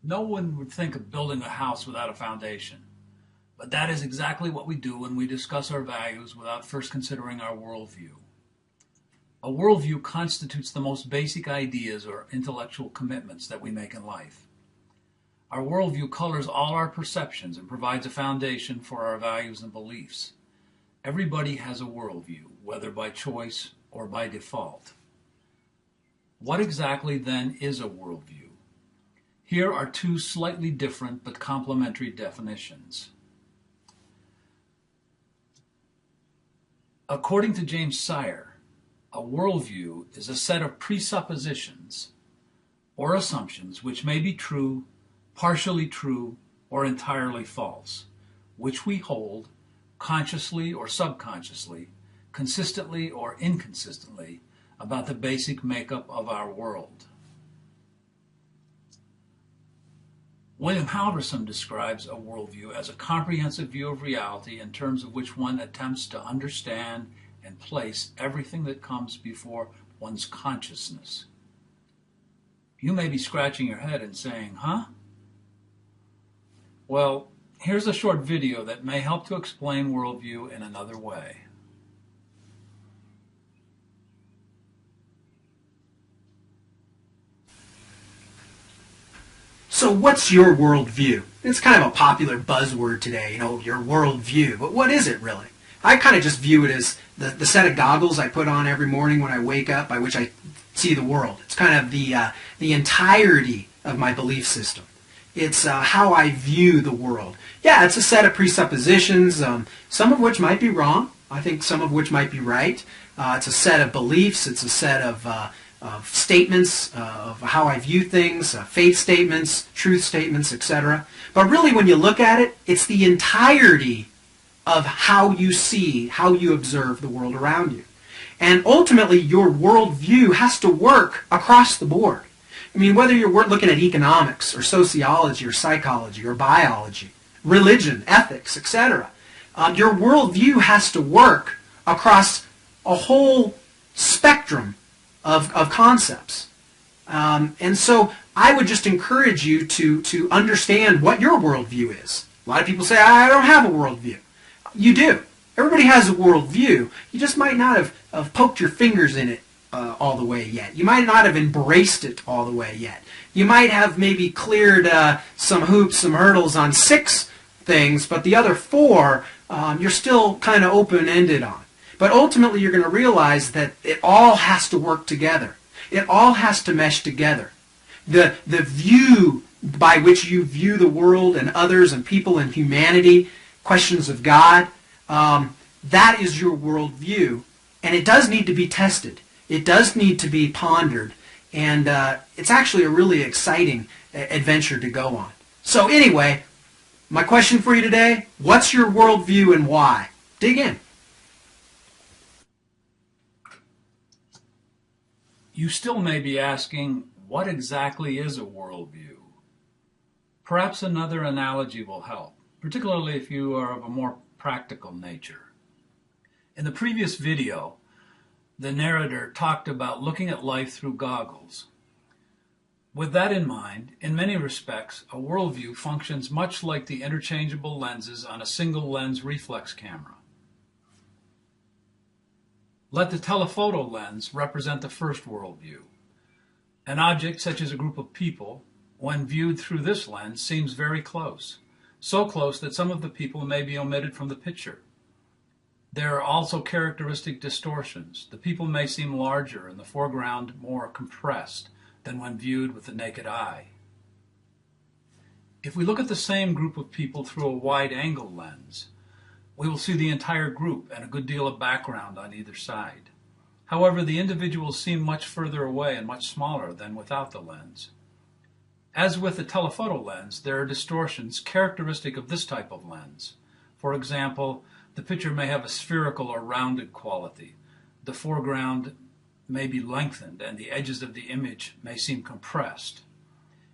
No one would think of building a house without a foundation, but that is exactly what we do when we discuss our values without first considering our worldview. A worldview constitutes the most basic ideas or intellectual commitments that we make in life. Our worldview colors all our perceptions and provides a foundation for our values and beliefs. Everybody has a worldview, whether by choice or by default. What exactly then is a worldview? Here are two slightly different but complementary definitions. According to James Sire, a worldview is a set of presuppositions or assumptions which may be true, partially true, or entirely false, which we hold consciously or subconsciously, consistently or inconsistently, about the basic makeup of our world. William Halverson describes a worldview as a comprehensive view of reality in terms of which one attempts to understand and place everything that comes before one's consciousness. You may be scratching your head and saying, huh? Well, here's a short video that may help to explain worldview in another way. So what's your worldview? It's kind of a popular buzzword today, your worldview. But what is it really? I kind of just view it as the set of goggles I put on every morning when I wake up, by which I see the world. It's kind of the entirety of my belief system. It's how I view the world. Yeah, it's a set of presuppositions, some of which might be wrong. I think some of which might be right. It's a set of beliefs. It's a set of statements of how I view things, faith statements, truth statements, etc. But really, when you look at it, it's the entirety of how you see, how you observe the world around you. And ultimately, your worldview has to work across the board. I mean, whether you're looking at economics or sociology or psychology or biology, religion, ethics, etc., your worldview has to work across a whole spectrum of concepts. And so I would just encourage you to understand what your worldview is. A lot of people say, I don't have a worldview. You do. Everybody has a worldview. You just might not have poked your fingers in it all the way yet. You might not have embraced it all the way yet. You might have maybe cleared some hoops, some hurdles on 6 things, but the other 4 you're still kind of open-ended on. But ultimately you're going to realize that it all has to work together. It all has to mesh together. The view by which you view the world and others and people and humanity, questions of God, that is your worldview. And it does need to be tested. It does need to be pondered. And it's actually a really exciting adventure to go on. So anyway, my question for you today, what's your worldview and why? Dig in. You still may be asking, what exactly is a worldview? Perhaps another analogy will help, particularly if you are of a more practical nature. In the previous video, the narrator talked about looking at life through goggles. With that in mind, in many respects, a worldview functions much like the interchangeable lenses on a single lens reflex camera. Let the telephoto lens represent the first worldview. An object such as a group of people, when viewed through this lens, seems very close. So close that some of the people may be omitted from the picture. There are also characteristic distortions. The people may seem larger and the foreground more compressed than when viewed with the naked eye. If we look at the same group of people through a wide-angle lens, we will see the entire group and a good deal of background on either side. However, the individuals seem much further away and much smaller than without the lens. As with the telephoto lens, there are distortions characteristic of this type of lens. For example, the picture may have a spherical or rounded quality. The foreground may be lengthened and the edges of the image may seem compressed.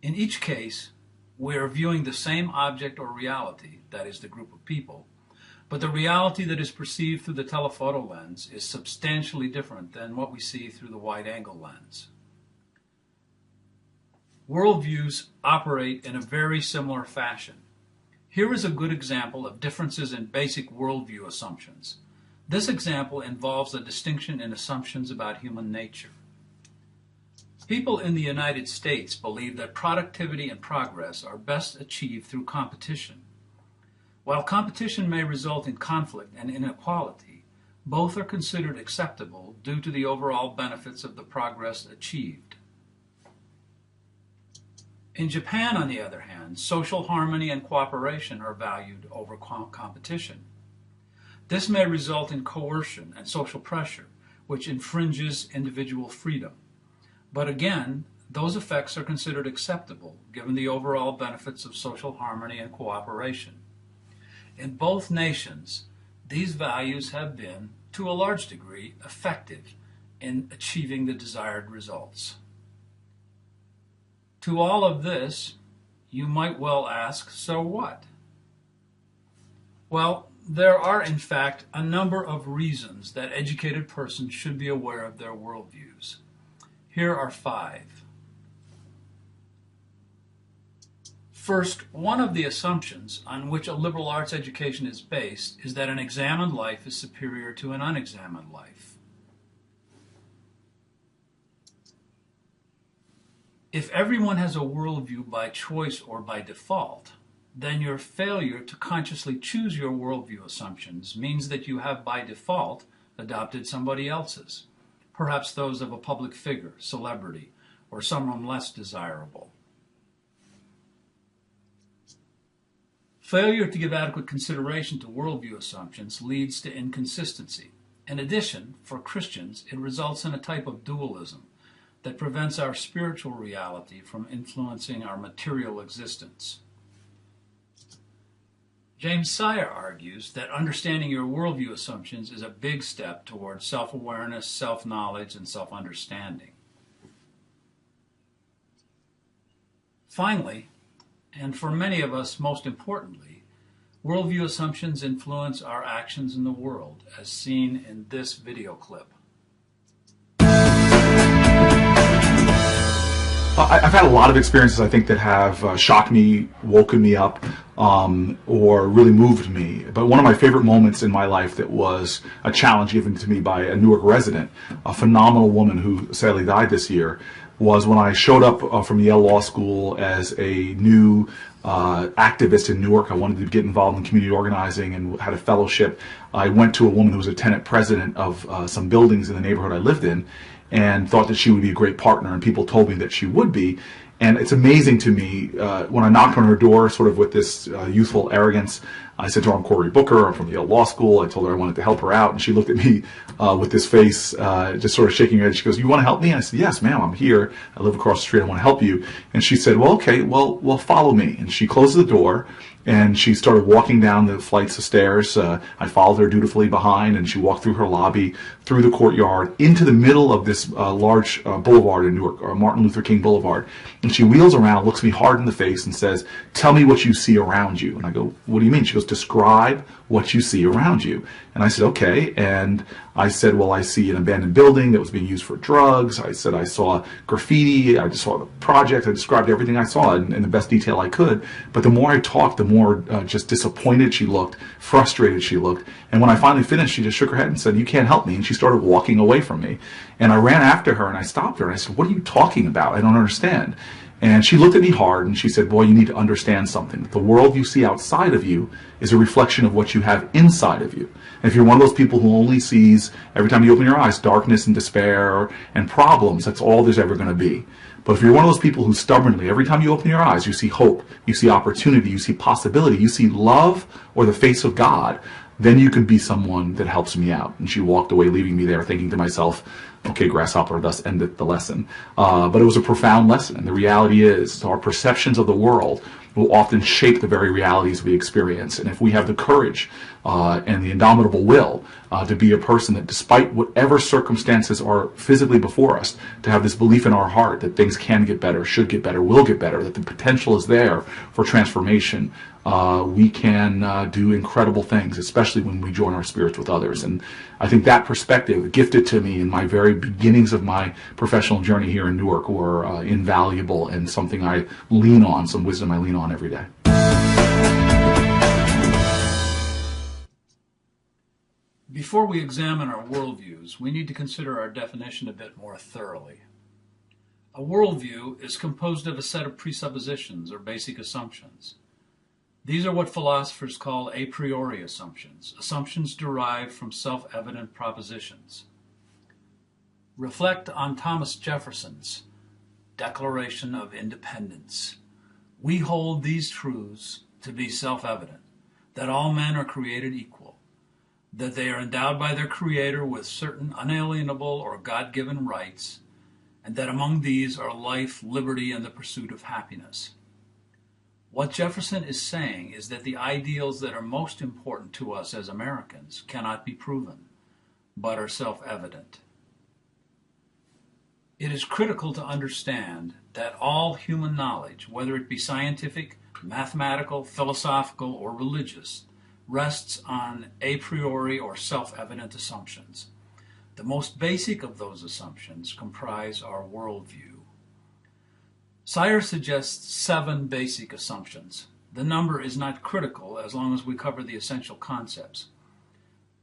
In each case, we are viewing the same object or reality, that is the group of people, but the reality that is perceived through the telephoto lens is substantially different than what we see through the wide-angle lens. Worldviews operate in a very similar fashion. Here is a good example of differences in basic worldview assumptions. This example involves a distinction in assumptions about human nature. People in the United States believe that productivity and progress are best achieved through competition. While competition may result in conflict and inequality, both are considered acceptable due to the overall benefits of the progress achieved. In Japan, on the other hand, social harmony and cooperation are valued over competition. This may result in coercion and social pressure, which infringes individual freedom. But again, those effects are considered acceptable given the overall benefits of social harmony and cooperation. In both nations, these values have been, to a large degree, effective in achieving the desired results. To all of this, you might well ask, so what? Well, there are in fact a number of reasons that educated persons should be aware of their worldviews. Here are 5. First, one of the assumptions on which a liberal arts education is based is that an examined life is superior to an unexamined life. If everyone has a worldview by choice or by default, then your failure to consciously choose your worldview assumptions means that you have by default adopted somebody else's, perhaps those of a public figure, celebrity, or someone less desirable. Failure to give adequate consideration to worldview assumptions leads to inconsistency. In addition, for Christians, it results in a type of dualism that prevents our spiritual reality from influencing our material existence. James Sire argues that understanding your worldview assumptions is a big step towards self-awareness, self-knowledge, and self-understanding. Finally, and for many of us most importantly, worldview assumptions influence our actions in the world, as seen in this video clip. I've had a lot of experiences, I think, that have shocked me, woken me up, or really moved me. But one of my favorite moments in my life that was a challenge given to me by a Newark resident, a phenomenal woman who sadly died this year, was when I showed up from Yale Law School as a new activist in Newark. I wanted to get involved in community organizing and had a fellowship. I went to a woman who was a tenant president of some buildings in the neighborhood I lived in, and thought that she would be a great partner, and people told me that she would be. And it's amazing to me, when I knocked on her door sort of with this youthful arrogance, I said to her, I'm Cory Booker, I'm from Yale Law School. I told her I wanted to help her out, and she looked at me with this face, just sort of shaking her head. She goes, you want to help me? And I said, yes, ma'am, I'm here. I live across the street, I want to help you. And she said, well, okay, well, follow me. And she closed the door, and she started walking down the flights of stairs. I followed her dutifully behind, and she walked through her lobby, through the courtyard, into the middle of this large boulevard in Newark, Martin Luther King Boulevard. And she wheels around, looks me hard in the face, and says, tell me what you see around you. And I go, what do you mean? She goes, describe what you see around you. And I said, okay. And I said, well, I see an abandoned building that was being used for drugs. I said, I saw graffiti. I just saw the project. I described everything I saw in the best detail I could. But the more I talked, the more just disappointed she looked, frustrated she looked. And when I finally finished, she just shook her head and said, you can't help me. And she started walking away from me. And I ran after her and I stopped her and I said, what are you talking about? I don't understand. And she looked at me hard and she said, boy, you need to understand something. The world you see outside of you is a reflection of what you have inside of you. And if you're one of those people who only sees, every time you open your eyes, darkness and despair and problems, that's all there's ever going to be. But if you're one of those people who stubbornly, every time you open your eyes, you see hope, you see opportunity, you see possibility, you see love or the face of God, then you can be someone that helps me out. And she walked away, leaving me there thinking to myself, okay, grasshopper, thus endeth the lesson. But it was a profound lesson. And the reality is our perceptions of the world will often shape the very realities we experience. And if we have the courage and the indomitable will to be a person that, despite whatever circumstances are physically before us, to have this belief in our heart that things can get better, should get better, will get better, that the potential is there for transformation, we can do incredible things, especially when we join our spirits with others. And I think that perspective, gifted to me in my very beginnings of my professional journey here in Newark, were invaluable and something I lean on, some wisdom I lean on every day. Before we examine our worldviews, we need to consider our definition a bit more thoroughly. A worldview is composed of a set of presuppositions or basic assumptions. These are what philosophers call a priori assumptions, assumptions derived from self-evident propositions. Reflect on Thomas Jefferson's Declaration of Independence. We hold these truths to be self-evident, that all men are created equal, that they are endowed by their Creator with certain unalienable or God-given rights, and that among these are life, liberty, and the pursuit of happiness. What Jefferson is saying is that the ideals that are most important to us as Americans cannot be proven, but are self-evident. It is critical to understand that all human knowledge, whether it be scientific, mathematical, philosophical, or religious, rests on a priori or self-evident assumptions. The most basic of those assumptions comprise our worldview. Sire suggests 7 basic assumptions. The number is not critical as long as we cover the essential concepts.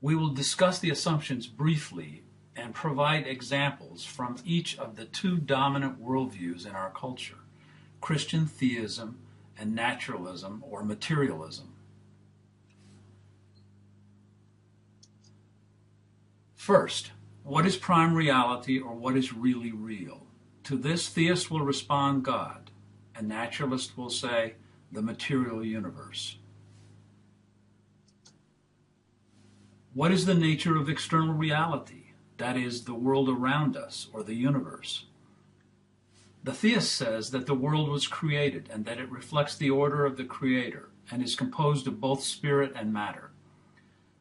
We will discuss the assumptions briefly and provide examples from each of the 2 dominant worldviews in our culture, Christian theism and naturalism or materialism. First, what is prime reality, or what is really real? To this, theists will respond God, and naturalists will say the material universe. What is the nature of external reality? That is, the world around us, or the universe. The theist says that the world was created and that it reflects the order of the Creator and is composed of both spirit and matter.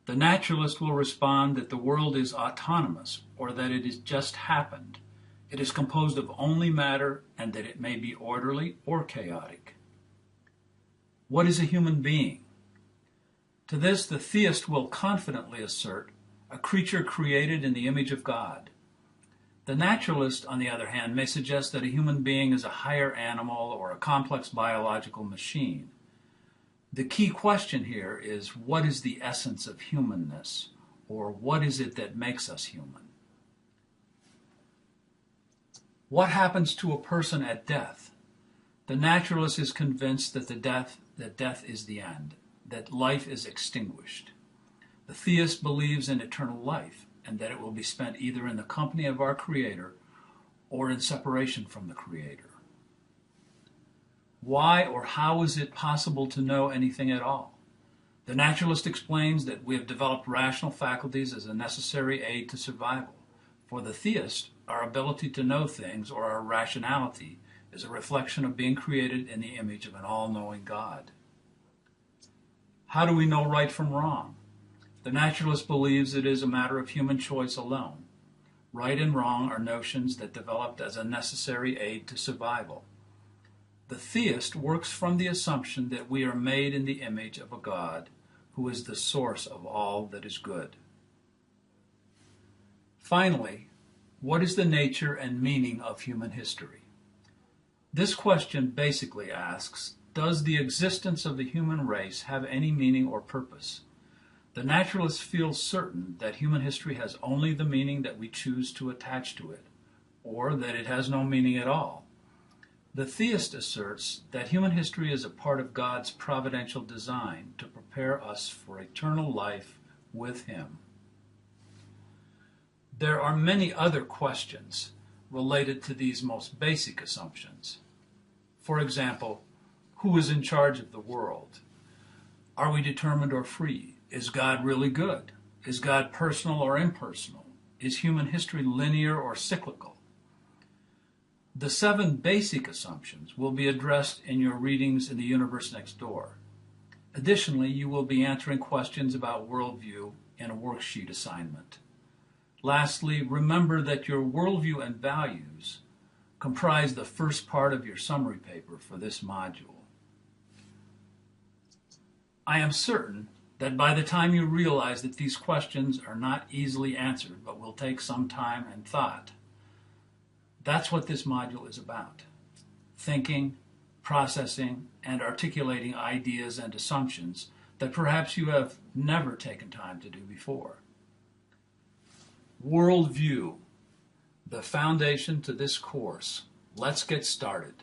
The naturalist will respond that the world is autonomous, or that it has just happened. It is composed of only matter, and that it may be orderly or chaotic. What is a human being? To this, the theist will confidently assert a creature created in the image of God. The naturalist, on the other hand, may suggest that a human being is a higher animal or a complex biological machine. The key question here is, what is the essence of humanness, or what is it that makes us human? What happens to a person at death? The naturalist is convinced that death is the end, that life is extinguished. The theist believes in eternal life, and that it will be spent either in the company of our Creator or in separation from the Creator. Why or how is it possible to know anything at all? The naturalist explains that we have developed rational faculties as a necessary aid to survival. For the theist, our ability to know things, or our rationality, is a reflection of being created in the image of an all-knowing God. How do we know right from wrong? The naturalist believes it is a matter of human choice alone. Right and wrong are notions that developed as a necessary aid to survival. The theist works from the assumption that we are made in the image of a God who is the source of all that is good. Finally, what is the nature and meaning of human history? This question basically asks, does the existence of the human race have any meaning or purpose? The naturalist feels certain that human history has only the meaning that we choose to attach to it, or that it has no meaning at all. The theist asserts that human history is a part of God's providential design to prepare us for eternal life with Him. There are many other questions related to these most basic assumptions. For example, who is in charge of the world? Are we determined or free? Is God really good? Is God personal or impersonal? Is human history linear or cyclical? The 7 basic assumptions will be addressed in your readings in The Universe Next Door. Additionally, you will be answering questions about worldview in a worksheet assignment. Lastly, remember that your worldview and values comprise the first part of your summary paper for this module. I am certain that by the time you realize that these questions are not easily answered, but will take some time and thought, that's what this module is about. Thinking, processing, and articulating ideas and assumptions that perhaps you have never taken time to do before. Worldview, the foundation to this course. Let's get started.